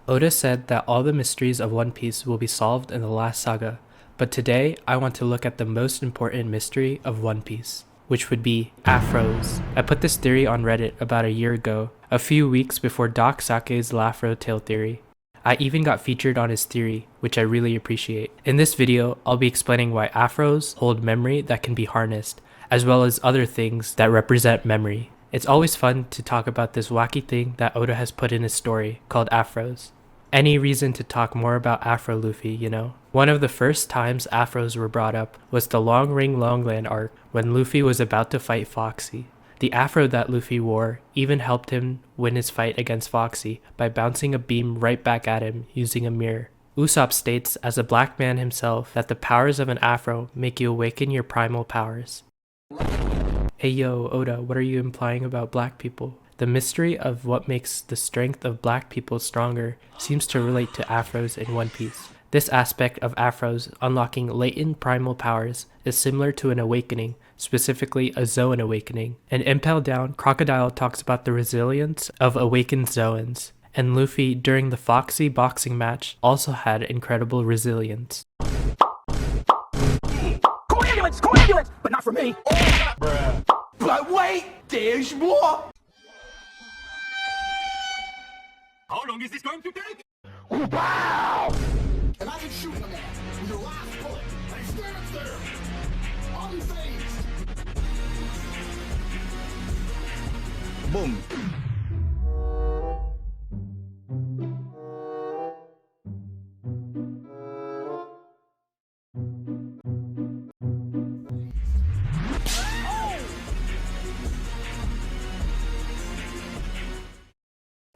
Oda said that all the mysteries of One Piece will be solved in the last saga, but today I want to look at the most important mystery of One Piece, which would be Afros. I put this theory on Reddit about a year ago, a few weeks before Doc Sake's Lafro Tail theory. I even got featured on his theory, which I really appreciate. In this video, I'll be explaining why Afros hold memory that can be harnessed, as well as other things that represent memory. It's always fun to talk about this wacky thing that Oda has put in his story called Afros. Any reason to talk more about Afro Luffy, you know? One of the first times Afros were brought up was the Long Ring Longland arc when Luffy was about to fight Foxy. The afro that Luffy wore even helped him win his fight against Foxy by bouncing a beam right back at him using a mirror. Usopp states as a black man himself that the powers of an afro make you awaken your primal powers. Hey yo, Oda, what are you implying about black people? The mystery of what makes the strength of black people stronger seems to relate to afros in One Piece. This aspect of afros unlocking latent primal powers is similar to an awakening, specifically a Zoan awakening. In Impel Down, Crocodile talks about the resilience of awakened Zoans, and Luffy during the Foxy boxing match also had incredible resilience. Coagulants! Coagulants! But not for me! Bruh. But wait! There's more! How long is this going to take? Wow! And I can shoot him at with your last bullet. I stand up there, unfazed. Boom.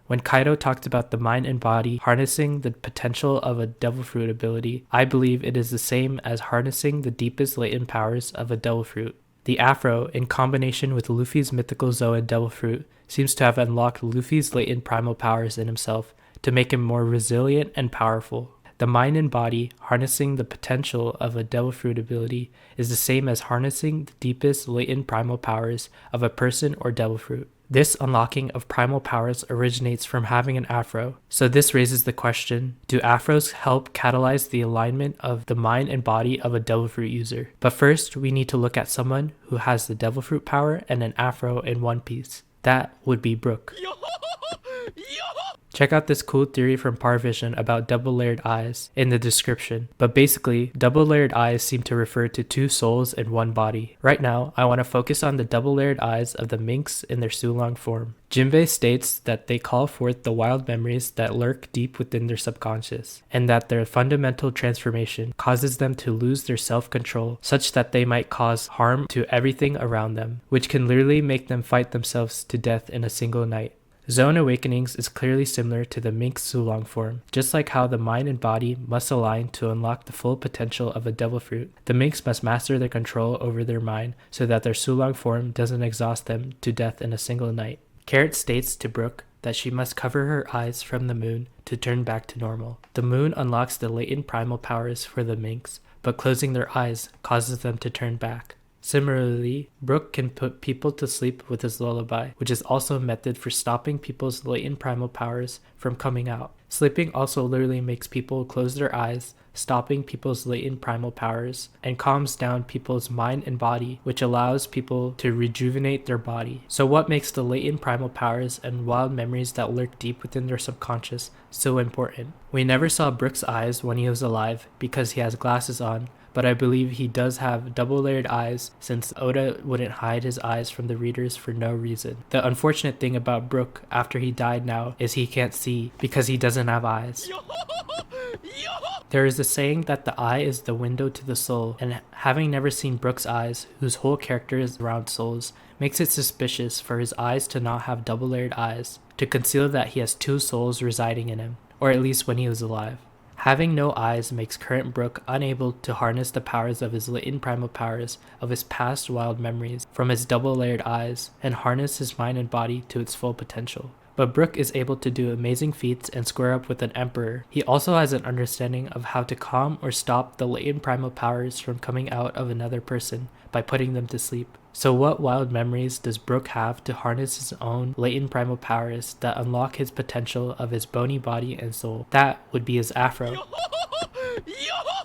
When Kaido talked about the mind and body harnessing the potential of a devil fruit ability, I believe it is the same as harnessing the deepest latent powers of a devil fruit. The afro, in combination with Luffy's mythical Zoan devil fruit, seems to have unlocked Luffy's latent primal powers in himself to make him more resilient and powerful. The mind and body harnessing the potential of a devil fruit ability is the same as harnessing the deepest latent primal powers of a person or devil fruit. This unlocking of primal powers originates from having an afro, so this raises the question, do afros help catalyze the alignment of the mind and body of a devil fruit user? But first, we need to look at someone who has the devil fruit power and an afro in One Piece. That would be Brook. Check out this cool theory from Parvision about double-layered eyes in the description, but basically, double-layered eyes seem to refer to two souls in one body. Right now, I want to focus on the double-layered eyes of the minks in their Sulong form. Jinbei states that they call forth the wild memories that lurk deep within their subconscious, and that their fundamental transformation causes them to lose their self-control such that they might cause harm to everything around them, which can literally make them fight themselves to death in a single night. Zoan Awakenings is clearly similar to the Mink's Sulong form. Just like how the mind and body must align to unlock the full potential of a devil fruit, the Minks must master their control over their mind so that their Sulong form doesn't exhaust them to death in a single night. Carrot states to Brook that she must cover her eyes from the moon to turn back to normal. The moon unlocks the latent primal powers for the Minks, but closing their eyes causes them to turn back. Similarly, Brook can put people to sleep with his lullaby, which is also a method for stopping people's latent primal powers from coming out. Sleeping also literally makes people close their eyes, stopping people's latent primal powers, and calms down people's mind and body, which allows people to rejuvenate their body. So what makes the latent primal powers and wild memories that lurk deep within their subconscious so important? We never saw Brook's eyes when he was alive because he has glasses on, but I believe he does have double-layered eyes since Oda wouldn't hide his eyes from the readers for no reason. The unfortunate thing about Brook after he died now is he can't see because he doesn't have eyes. There is a saying that the eye is the window to the soul, and having never seen Brook's eyes, whose whole character is around souls, makes it suspicious for his eyes to not have double-layered eyes, to conceal that he has two souls residing in him, or at least when he was alive. Having no eyes makes current Brook unable to harness the powers of his latent primal powers of his past wild memories from his double-layered eyes and harness his mind and body to its full potential. but Brook is able to do amazing feats and square up with an emperor. He also has an understanding of how to calm or stop the latent primal powers from coming out of another person by putting them to sleep. So what wild memories does Brook have to harness his own latent primal powers that unlock his potential of his bony body and soul? That would be his afro.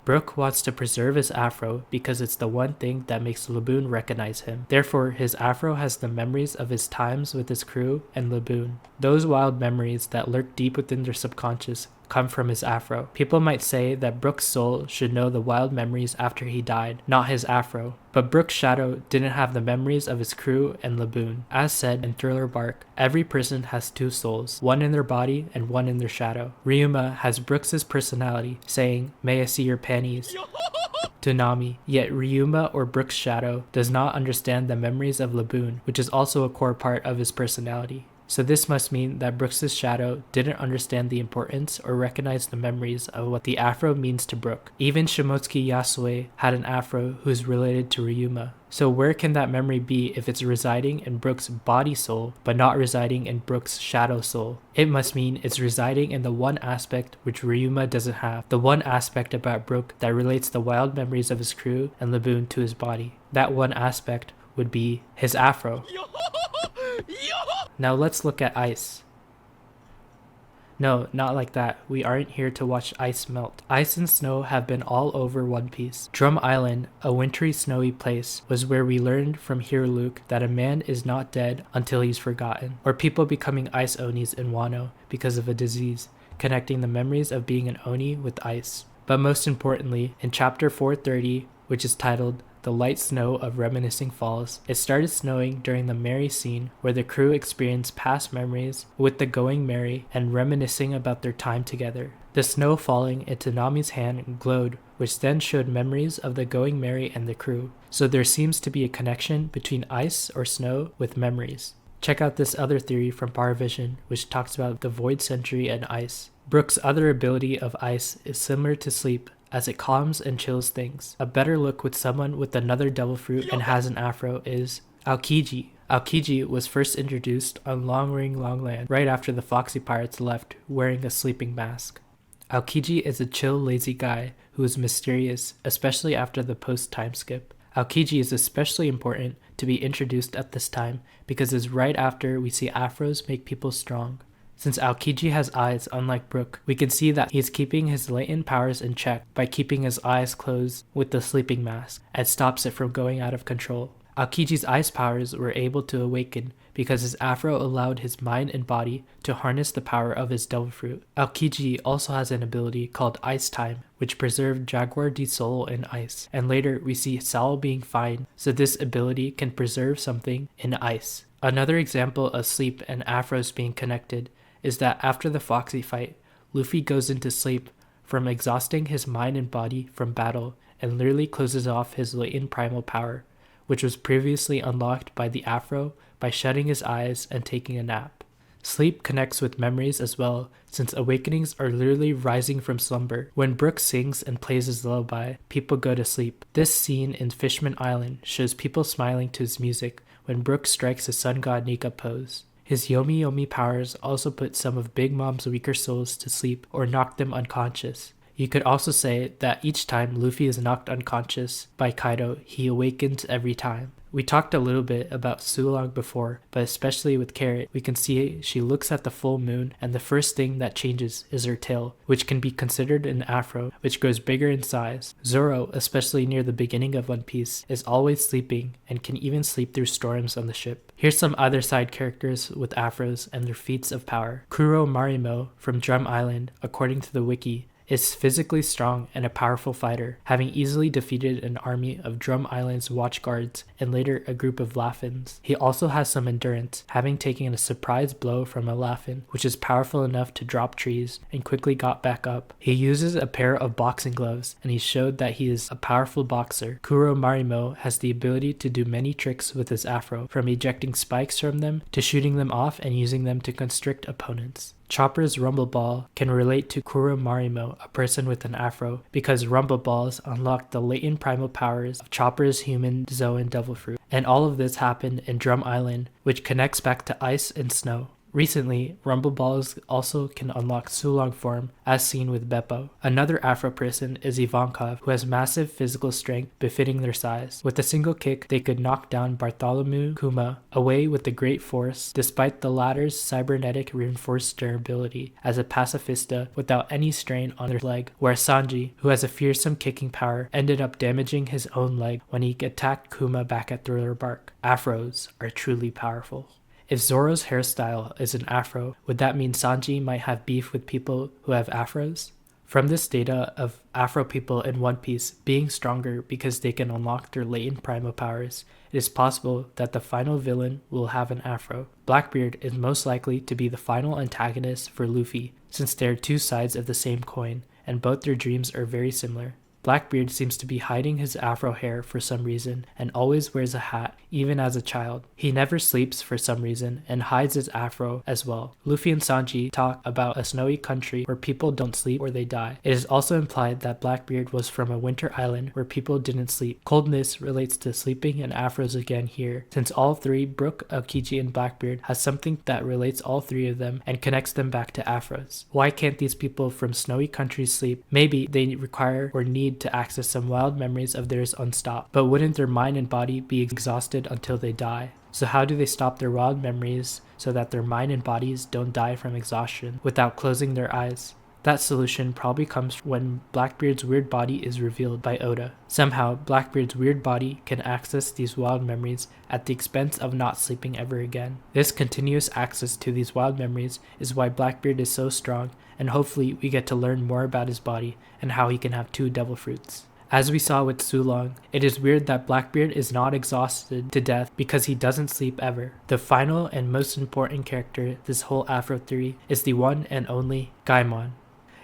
Brook wants to preserve his afro because it's the one thing that makes Laboon recognize him. Therefore, his afro has the memories of his times with his crew and Laboon. Those wild memories that lurk deep within their subconscious come from his afro. People might say that Brook's soul should know the wild memories after he died, not his afro. But Brook's shadow didn't have the memories of his crew and Laboon. As said in Thriller Bark, every person has two souls, one in their body and one in their shadow. Ryuma has Brooks' personality, saying, "May I see your panties?" to Nami, yet Ryuma or Brook's shadow does not understand the memories of Laboon, which is also a core part of his personality. So this must mean that Brooks' shadow didn't understand the importance or recognize the memories of what the afro means to Brook. Even Shimotsuki Yasue had an afro who's related to Ryuma. So where can that memory be if it's residing in Brook's body soul, but not residing in Brook's shadow soul? It must mean it's residing in the one aspect which Ryuma doesn't have, the one aspect about Brook that relates the wild memories of his crew and Laboon to his body. That one aspect would be his afro. Now let's look at ice. No, not like that. We aren't here to watch ice melt. Ice and snow have been all over One Piece. Drum Island, a wintry snowy place, was where we learned from Hero Luke that a man is not dead until he's forgotten, or people becoming ice onis in Wano because of a disease, connecting the memories of being an oni with ice. But most importantly, in chapter 430, which is titled The Light Snow of Reminiscing Falls, it started snowing during the merry scene where the crew experienced past memories with the going merry and reminiscing about their time together. The snow falling into Nami's hand glowed, which then showed memories of the going merry and the crew. So there seems to be a connection between ice or snow with memories. Check out this other theory from Parvision, which talks about the void century and ice. Brook's other ability of ice is similar to sleep, as it calms and chills things. A better look with someone with another devil fruit and has an afro is Aokiji. Aokiji was first introduced on Long Ring Long Land right after the Foxy Pirates left wearing a sleeping mask. Aokiji is a chill, lazy guy who is mysterious, especially after the post-time skip. Aokiji is especially important to be introduced at this time because it's right after we see afros make people strong. Since Aokiji has eyes unlike Brook, we can see that he is keeping his latent powers in check by keeping his eyes closed with the sleeping mask and stops it from going out of control. Aokiji's ice powers were able to awaken because his afro allowed his mind and body to harness the power of his devil fruit. Aokiji also has an ability called Ice Time, which preserved Jaguar D Soul in ice, and later we see Sao being fine, so this ability can preserve something in ice. Another example of sleep and afros being connected is that after the Foxy fight, Luffy goes into sleep from exhausting his mind and body from battle and literally closes off his latent primal power, which was previously unlocked by the afro by shutting his eyes and taking a nap. Sleep connects with memories as well, since awakenings are literally rising from slumber. When Brook sings and plays his lullaby, people go to sleep. This scene in Fishmen Island shows people smiling to his music when Brook strikes his sun god Nika pose. His Yomi Yomi powers also put some of Big Mom's weaker souls to sleep or knock them unconscious. You could also say that each time Luffy is knocked unconscious by Kaido, he awakens every time. We talked a little bit about Sulong before, but especially with Carrot, we can see she looks at the full moon and the first thing that changes is her tail, which can be considered an afro, which grows bigger in size. Zoro, especially near the beginning of One Piece, is always sleeping and can even sleep through storms on the ship. Here's some other side characters with afros and their feats of power. Kuro Marimo from Drum Island, according to the wiki, is physically strong and a powerful fighter, having easily defeated an army of Drum Island's watch guards and later a group of Laffins. He also has some endurance, having taken a surprise blow from a Laffin, which is powerful enough to drop trees and quickly got back up. He uses a pair of boxing gloves and he showed that he is a powerful boxer. Kuro Marimo has the ability to do many tricks with his afro, from ejecting spikes from them to shooting them off and using them to constrict opponents. Chopper's Rumble Ball can relate to Kuro Marimo, a person with an afro, because Rumble Balls unlock the latent primal powers of Chopper's human Zoan devil fruit. And all of this happened in Drum Island, which connects back to ice and snow. Recently, Rumble Balls also can unlock Sulong form, as seen with Beppo. Another Afro person is Ivankov, who has massive physical strength befitting their size. With a single kick, they could knock down Bartholomew Kuma away with a great force, despite the latter's cybernetic reinforced durability as a pacifista without any strain on their leg, where Sanji, who has a fearsome kicking power, ended up damaging his own leg when he attacked Kuma back at Thriller Bark. Afros are truly powerful. If Zoro's hairstyle is an afro, would that mean Sanji might have beef with people who have afros? From this data of afro people in One Piece being stronger because they can unlock their latent primal powers, it is possible that the final villain will have an afro. Blackbeard is most likely to be the final antagonist for Luffy, since they are two sides of the same coin, and both their dreams are very similar. Blackbeard seems to be hiding his afro hair for some reason and always wears a hat, even as a child. He never sleeps for some reason and hides his afro as well. Luffy and Sanji talk about a snowy country where people don't sleep or they die. It is also implied that Blackbeard was from a winter island where people didn't sleep. Coldness relates to sleeping and afros again here, since all three, Brook, Aokiji, and Blackbeard, has something that relates all three of them and connects them back to afros. Why can't these people from snowy countries sleep? Maybe they require or need to access some wild memories of theirs unstopped, but wouldn't their mind and body be exhausted until they die? So how do they stop their wild memories so that their mind and bodies don't die from exhaustion without closing their eyes? That solution probably comes when Blackbeard's weird body is revealed by Oda. Somehow, Blackbeard's weird body can access these wild memories at the expense of not sleeping ever again. This continuous access to these wild memories is why Blackbeard is so strong, and hopefully we get to learn more about his body and how he can have two devil fruits. As we saw with Sulong, it is weird that Blackbeard is not exhausted to death because he doesn't sleep ever. The final and most important character this whole Afro theory is the one and only Gaimon.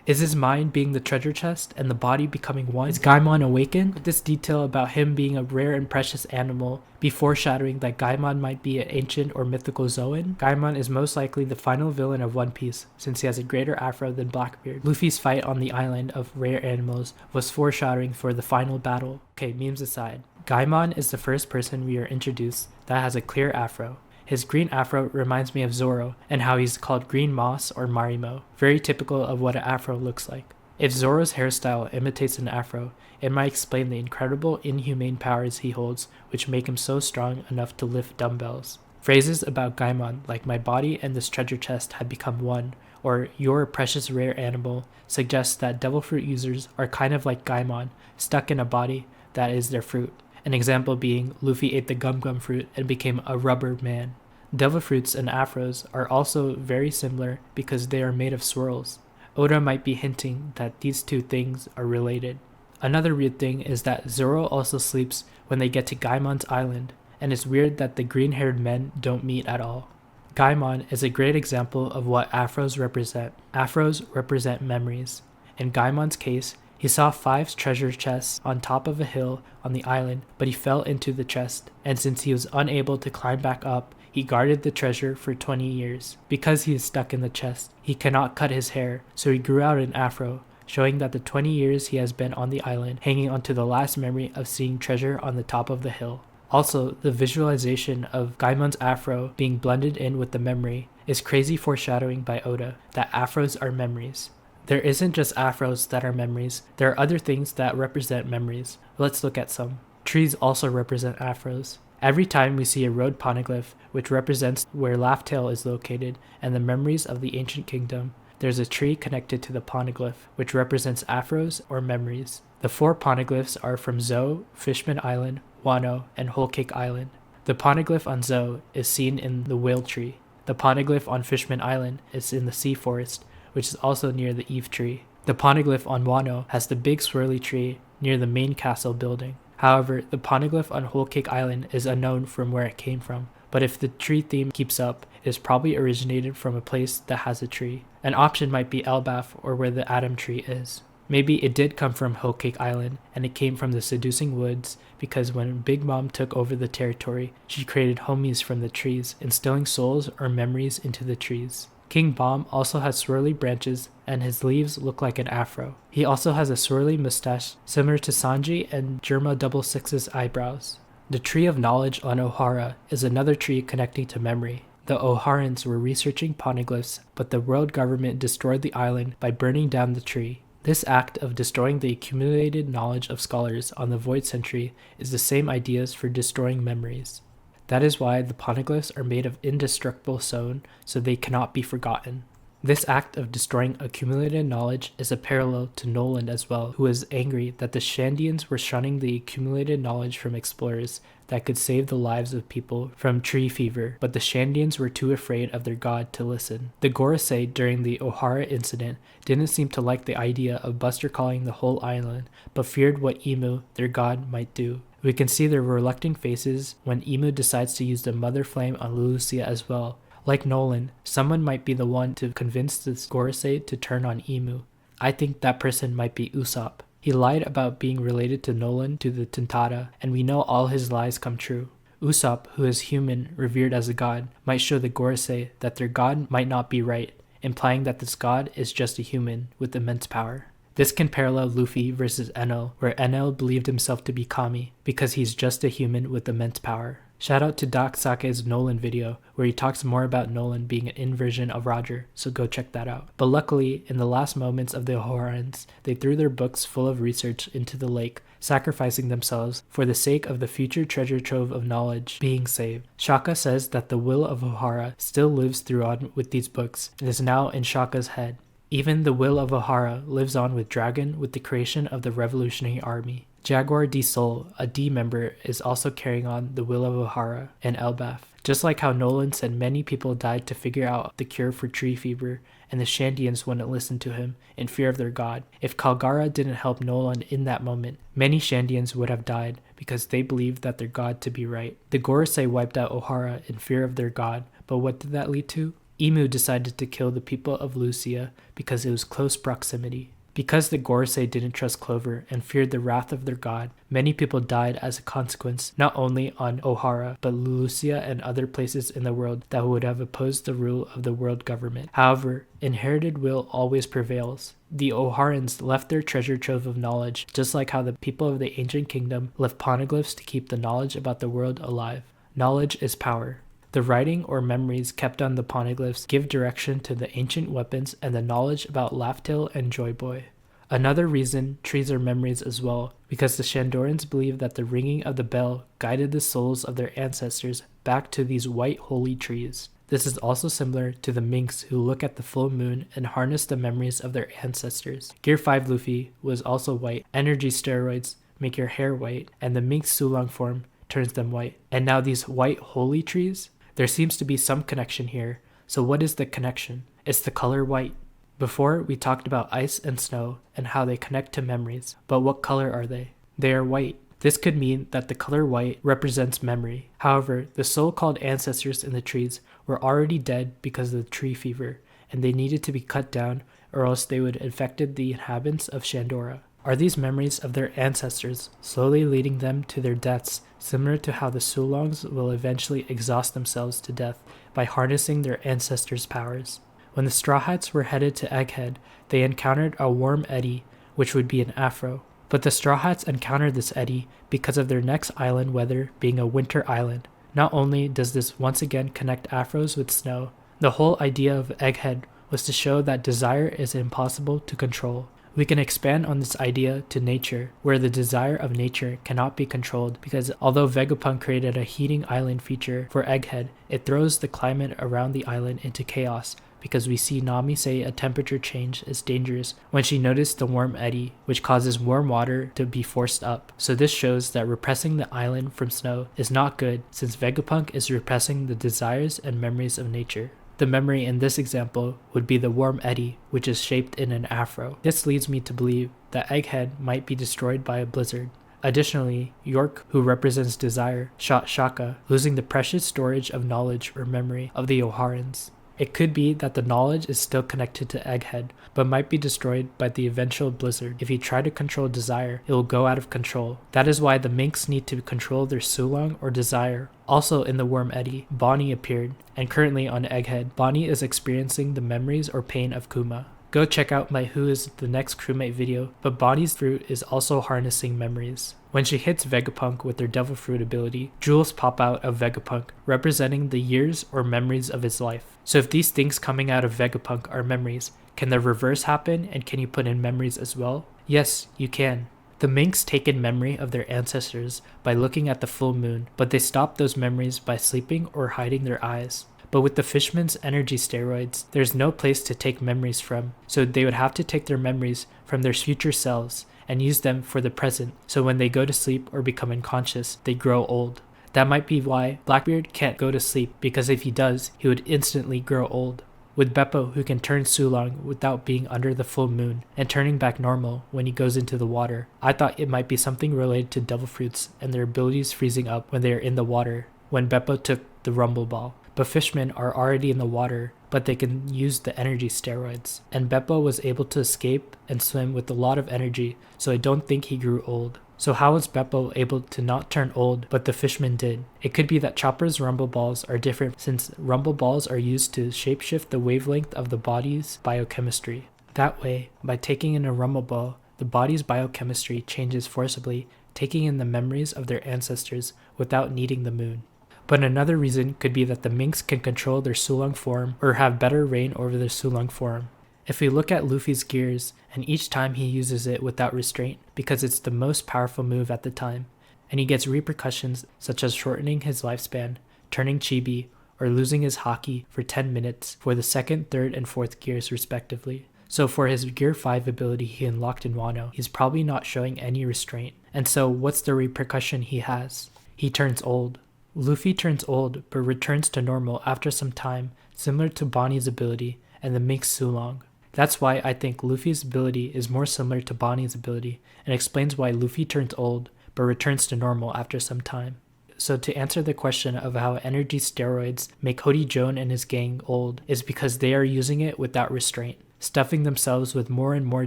Is his mind being the treasure chest and the body becoming one? Is Gaimon awakened? Could this detail about him being a rare and precious animal be foreshadowing that Gaimon might be an ancient or mythical Zoan? Gaimon is most likely the final villain of One Piece, since he has a greater afro than Blackbeard. Luffy's fight on the island of rare animals was foreshadowing for the final battle. Okay, memes aside. Gaimon is the first person we are introduced that has a clear afro. His green afro reminds me of Zoro and how he's called Green Moss or Marimo, very typical of what an afro looks like. If Zoro's hairstyle imitates an afro, it might explain the incredible inhumane powers he holds which make him so strong enough to lift dumbbells. Phrases about Gaimon like "my body and this treasure chest have become one" or "you're a precious rare animal" suggests that devil fruit users are kind of like Gaimon, stuck in a body that is their fruit. An example being Luffy ate the gum gum fruit and became a rubber man. Devil fruits and afros are also very similar because they are made of swirls. Oda might be hinting that these two things are related. Another weird thing is that Zoro also sleeps when they get to Gaimon's island, and it's weird that the green-haired men don't meet at all. Gaimon is a great example of what afros represent. Afros represent memories. In Gaimon's case, he saw 5 treasure chests on top of a hill on the island, but he fell into the chest, and since he was unable to climb back up, he guarded the treasure for 20 years. Because he is stuck in the chest, he cannot cut his hair, so he grew out an afro, showing that the 20 years he has been on the island, hanging onto the last memory of seeing treasure on the top of the hill. Also, the visualization of Gaimon's afro being blended in with the memory is crazy foreshadowing by Oda that afros are memories. There isn't just afros that are memories, there are other things that represent memories. Let's look at some. Trees also represent afros. Every time we see a road poneglyph, which represents where Laugh-Tale is located and the memories of the ancient kingdom, there's a tree connected to the poneglyph, which represents afros or memories. The 4 poneglyphs are from Zou, Fishman Island, Wano, and Whole Cake Island. The poneglyph on Zou is seen in the whale tree. The poneglyph on Fishman Island is in the sea forest, which is also near the Eve tree. The poneglyph on Wano has the big swirly tree near the main castle building. However, the poneglyph on Whole Cake Island is unknown from where it came from, but if the tree theme keeps up, it is probably originated from a place that has a tree. An option might be Elbaf or where the Atom tree is. Maybe it did come from Whole Cake Island, and it came from the Seducing Woods because when Big Mom took over the territory, she created homies from the trees, instilling souls or memories into the trees. King Bomb also has swirly branches and his leaves look like an afro. He also has a swirly mustache similar to Sanji and Germa 66's eyebrows. The Tree of Knowledge on Ohara is another tree connecting to memory. The Oharans were researching poneglyphs, but the world government destroyed the island by burning down the tree. This act of destroying the accumulated knowledge of scholars on the Void Century is the same ideas for destroying memories. That is why the poneglyphs are made of indestructible stone, so they cannot be forgotten. This act of destroying accumulated knowledge is a parallel to Noland as well, who was angry that the Shandians were shunning the accumulated knowledge from explorers that could save the lives of people from tree fever, but the Shandians were too afraid of their god to listen. The gorosei during the Ohara incident didn't seem to like the idea of Buster calling the whole island, but feared what Imu, their god, might do. We can see their reluctant faces when Imu decides to use the mother flame on Lucia as well. Like Noland, someone might be the one to convince the gorosei to turn on Imu. I think that person might be Usopp. He lied about being related to Noland to the Tintata, and we know all his lies come true. Usopp, who is human, revered as a god, might show the gorosei that their god might not be right, implying that this god is just a human with immense power. This can parallel Luffy versus Enel, where Enel believed himself to be Kami because he's just a human with immense power. Shout out to Doc Sake's Noland video, where he talks more about Noland being an inversion of Roger, so go check that out. But luckily, in the last moments of the Ohorans, they threw their books full of research into the lake, sacrificing themselves for the sake of the future treasure trove of knowledge being saved. Shaka says that the will of Ohara still lives through on with these books, and is now in Shaka's head. Even the will of Ohara lives on with Dragon with the creation of the Revolutionary Army. Jaguar D Sol, a D member, is also carrying on the will of Ohara and Elbaf. Just like how Noland said many people died to figure out the cure for tree fever, and the Shandians wouldn't listen to him in fear of their god. If Kalgara didn't help Noland in that moment, many Shandians would have died because they believed that their god to be right. The gorosei wiped out Ohara in fear of their god, but what did that lead to? Imu decided to kill the people of Lucia because it was close proximity. Because the gorosei didn't trust Clover and feared the wrath of their god, many people died as a consequence, not only on Ohara, but Lucia and other places in the world that would have opposed the rule of the world government. However, inherited will always prevails. The Oharans left their treasure trove of knowledge, just like how the people of the ancient kingdom left poneglyphs to keep the knowledge about the world alive. Knowledge is power. The writing or memories kept on the poneglyphs give direction to the ancient weapons and the knowledge about Laugh-Tail and Joy Boy. Another reason trees are memories as well, because the Shandorans believe that the ringing of the bell guided the souls of their ancestors back to these white holy trees. This is also similar to the minks who look at the full moon and harness the memories of their ancestors. Gear 5 Luffy was also white. Energy steroids make your hair white, and the mink's Sulong form turns them white. And now these white holy trees? There seems to be some connection here. So what is the connection? It's the color white. Before, we talked about ice and snow and how they connect to memories. But what color are they? They are white. This could mean that the color white represents memory. However, the so-called ancestors in the trees were already dead because of the tree fever, and they needed to be cut down or else they would have infected the inhabitants of Shandora. Are these memories of their ancestors slowly leading them to their deaths, similar to how the Sulongs will eventually exhaust themselves to death by harnessing their ancestors' powers? When the Straw Hats were headed to Egghead, they encountered a warm eddy, which would be an afro. But the Straw Hats encountered this eddy because of their next island weather being a winter island. Not only does this once again connect afros with snow, the whole idea of Egghead was to show that desire is impossible to control. We can expand on this idea to nature, where the desire of nature cannot be controlled because although Vegapunk created a heating island feature for Egghead, it throws the climate around the island into chaos because we see Nami say a temperature change is dangerous when she noticed the warm eddy, which causes warm water to be forced up. So this shows that repressing the island from snow is not good since Vegapunk is repressing the desires and memories of nature. The memory in this example would be the warm eddy, which is shaped in an afro. This leads me to believe that Egghead might be destroyed by a blizzard. Additionally, York, who represents desire, shot Shaka, losing the precious storage of knowledge or memory of the Oharans. It could be that the knowledge is still connected to Egghead, but might be destroyed by the eventual blizzard. If he tried to control desire, it will go out of control. That is why the minks need to control their Sulong or desire. Also in the warm eddy, Bonnie appeared, and currently on Egghead, Bonnie is experiencing the memories or pain of Kuma. Go check out my Who is the Next Crewmate video, but Bonnie's fruit is also harnessing memories. When she hits Vegapunk with her Devil Fruit ability, jewels pop out of Vegapunk, representing the years or memories of his life. So if these things coming out of Vegapunk are memories, can the reverse happen, and can you put in memories as well? Yes, you can. The minks take in memory of their ancestors by looking at the full moon, but they stop those memories by sleeping or hiding their eyes. But with the fishmen's energy steroids, there's no place to take memories from, so they would have to take their memories from their future selves and use them for the present, so when they go to sleep or become unconscious, they grow old. That might be why Blackbeard can't go to sleep, because if he does, he would instantly grow old. With Beppo, who can turn Sulong without being under the full moon and turning back normal when he goes into the water, I thought it might be something related to devil fruits and their abilities freezing up when they are in the water, when Beppo took the Rumble Ball. But fishmen are already in the water, but they can use the energy steroids. And Beppo was able to escape and swim with a lot of energy, so I don't think he grew old. So how was Beppo able to not turn old, but the fishmen did? It could be that Chopper's Rumble Balls are different, since Rumble Balls are used to shapeshift the wavelength of the body's biochemistry. That way, by taking in a Rumble Ball, the body's biochemistry changes forcibly, taking in the memories of their ancestors without needing the moon. But another reason could be that the minks can control their Sulong form or have better reign over their Sulong form. If we look at Luffy's gears, and each time he uses it without restraint because it's the most powerful move at the time, and he gets repercussions such as shortening his lifespan, turning chibi, or losing his haki for 10 minutes for the second, third, and fourth gears respectively. So for his Gear 5 ability he unlocked in Wano, he's probably not showing any restraint. And so what's the repercussion he has? He turns old. Luffy turns old but returns to normal after some time, similar to Bonnie's ability and the Mink's Sulong. That's why I think Luffy's ability is more similar to Bonnie's ability, and explains why Luffy turns old but returns to normal after some time. So to answer the question of how energy steroids make Cody Joan and his gang old is because they are using it without restraint, stuffing themselves with more and more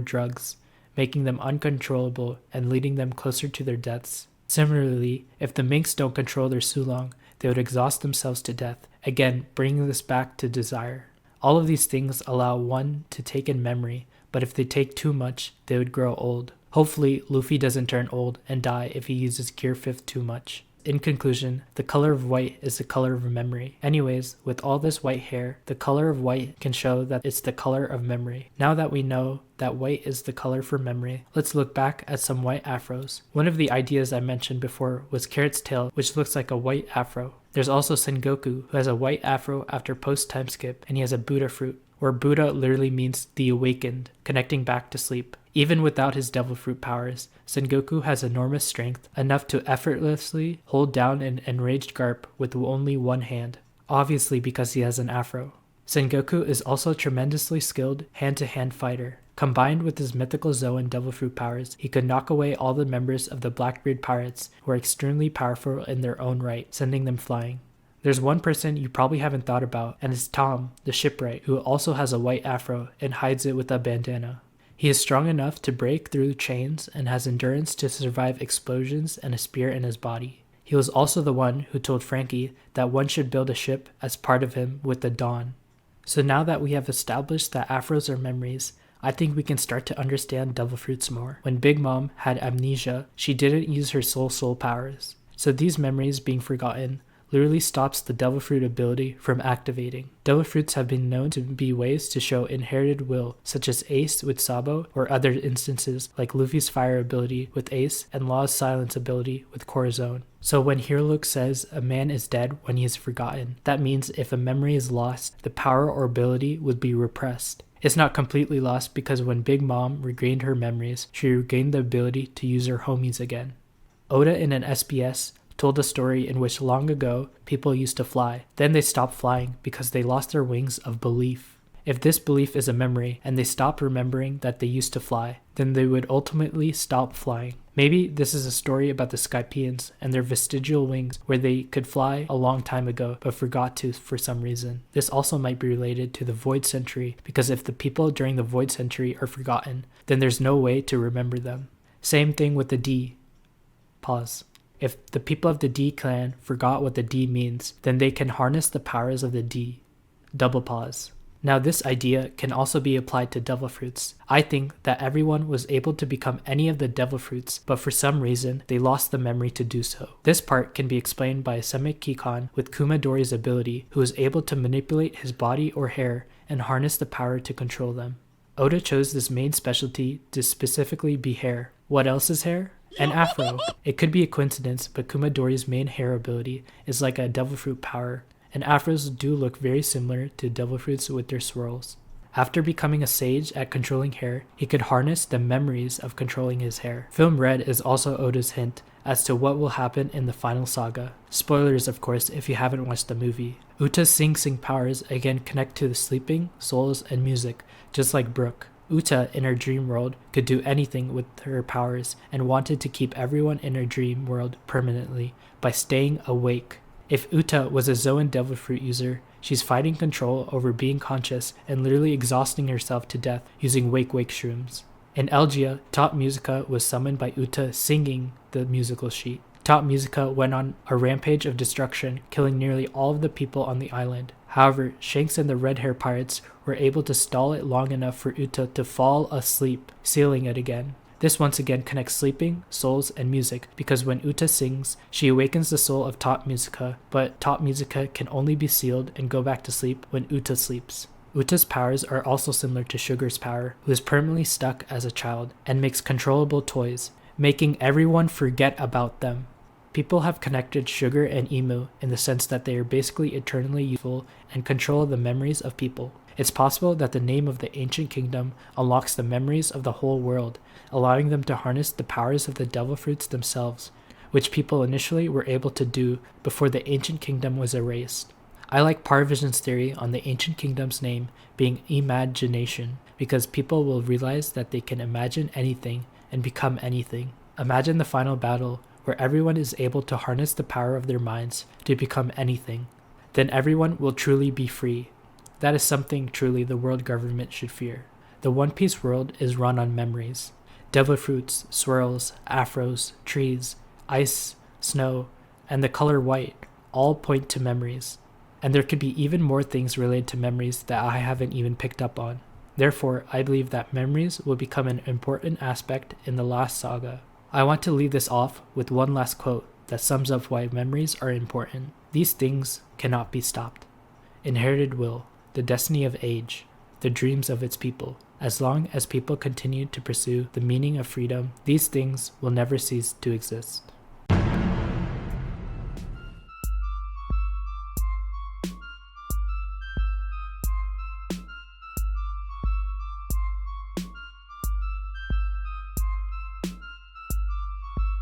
drugs, making them uncontrollable and leading them closer to their deaths. Similarly, if the minks don't control their Sulong, they would exhaust themselves to death, again bringing this back to desire. All of these things allow one to take in memory, but if they take too much, they would grow old. Hopefully, Luffy doesn't turn old and die if he uses Gear 5 too much. In conclusion, the color of white is the color of memory. Anyways, with all this white hair, the color of white can show that it's the color of memory. Now that we know that white is the color for memory, let's look back at some white afros. One of the ideas I mentioned before was Carrot's Tail, which looks like a white afro. There's also Sengoku, who has a white afro after post-time skip, and he has a Buddha fruit, where Buddha literally means the awakened, connecting back to sleep. Even without his devil fruit powers, Sengoku has enormous strength, enough to effortlessly hold down an enraged Garp with only one hand, obviously because he has an afro. Sengoku is also a tremendously skilled hand-to-hand fighter. Combined with his mythical Zoan devil fruit powers, he could knock away all the members of the Blackbeard pirates, who are extremely powerful in their own right, sending them flying. There's one person you probably haven't thought about, and it's Tom, the shipwright, who also has a white afro and hides it with a bandana. He is strong enough to break through chains and has endurance to survive explosions and a spear in his body. He was also the one who told Frankie that one should build a ship as part of him with the Dawn. So now that we have established that afros are memories, I think we can start to understand devil fruits more. When Big Mom had amnesia, she didn't use her soul powers. So these memories being forgotten literally stops the devil fruit ability from activating. Devil fruits have been known to be ways to show inherited will, such as Ace with Sabo, or other instances like Luffy's fire ability with Ace and Law's silence ability with Corazon. So when Hiruluk says a man is dead when he is forgotten, that means if a memory is lost, the power or ability would be repressed. It's not completely lost because when Big Mom regained her memories, she regained the ability to use her homies again. Oda in an SBS told a story in which long ago people used to fly. Then they stopped flying because they lost their wings of belief. If this belief is a memory and they stop remembering that they used to fly, then they would ultimately stop flying. Maybe this is a story about the Skypians and their vestigial wings where they could fly a long time ago but forgot to for some reason. This also might be related to the Void Century because if the people during the Void Century are forgotten, then there's no way to remember them. Same thing with the D. Pause. If the people of the D clan forgot what the D means, then they can harness the powers of the D. Double pause. Now this idea can also be applied to devil fruits. I think that everyone was able to become any of the devil fruits, but for some reason they lost the memory to do so. This part can be explained by Semikikon with Kumadori's ability, who is able to manipulate his body or hair and harness the power to control them. Oda chose this main specialty to specifically be hair. What else is hair? An afro. It could be a coincidence, but Kumadori's main hair ability is like a devil fruit power, and afros do look very similar to devil fruits with their swirls. After becoming a sage at controlling hair, he could harness the memories of controlling his hair. Film Red is also Oda's hint as to what will happen in the final saga. Spoilers, of course, if you haven't watched the movie. Uta's Sing powers again connect to the sleeping, souls, and music, just like Brook. Uta, in her dream world, could do anything with her powers and wanted to keep everyone in her dream world permanently by staying awake. If Uta was a Zoan devil fruit user, she's fighting control over being conscious and literally exhausting herself to death using wake shrooms. In Elgia, Top Musica was summoned by Uta singing the musical sheet. Top Musica went on a rampage of destruction, killing nearly all of the people on the island. However, Shanks and the red hair pirates were able to stall it long enough for Uta to fall asleep, sealing it again. This once again connects sleeping, souls, and music, because when Uta sings, she awakens the soul of Top Musica, but Top Musica can only be sealed and go back to sleep when Uta sleeps. Uta's powers are also similar to Sugar's power, who is permanently stuck as a child, and makes controllable toys, making everyone forget about them. People have connected Sugar and Emu in the sense that they are basically eternally useful and control the memories of people. It's possible that the name of the ancient kingdom unlocks the memories of the whole world, allowing them to harness the powers of the devil fruits themselves, which people initially were able to do before the ancient kingdom was erased. I like Parvision's theory on the ancient kingdom's name being imagination, because people will realize that they can imagine anything and become anything. Imagine the final battle where everyone is able to harness the power of their minds to become anything. Then everyone will truly be free. That is something truly the world government should fear. The One Piece world is run on memories. Devil fruits, swirls, afros, trees, ice, snow, and the color white all point to memories. And there could be even more things related to memories that I haven't even picked up on. Therefore, I believe that memories will become an important aspect in the last saga. I want to leave this off with one last quote that sums up why memories are important. These things cannot be stopped. Inherited will, the destiny of age, the dreams of its people. As long as people continue to pursue the meaning of freedom, these things will never cease to exist.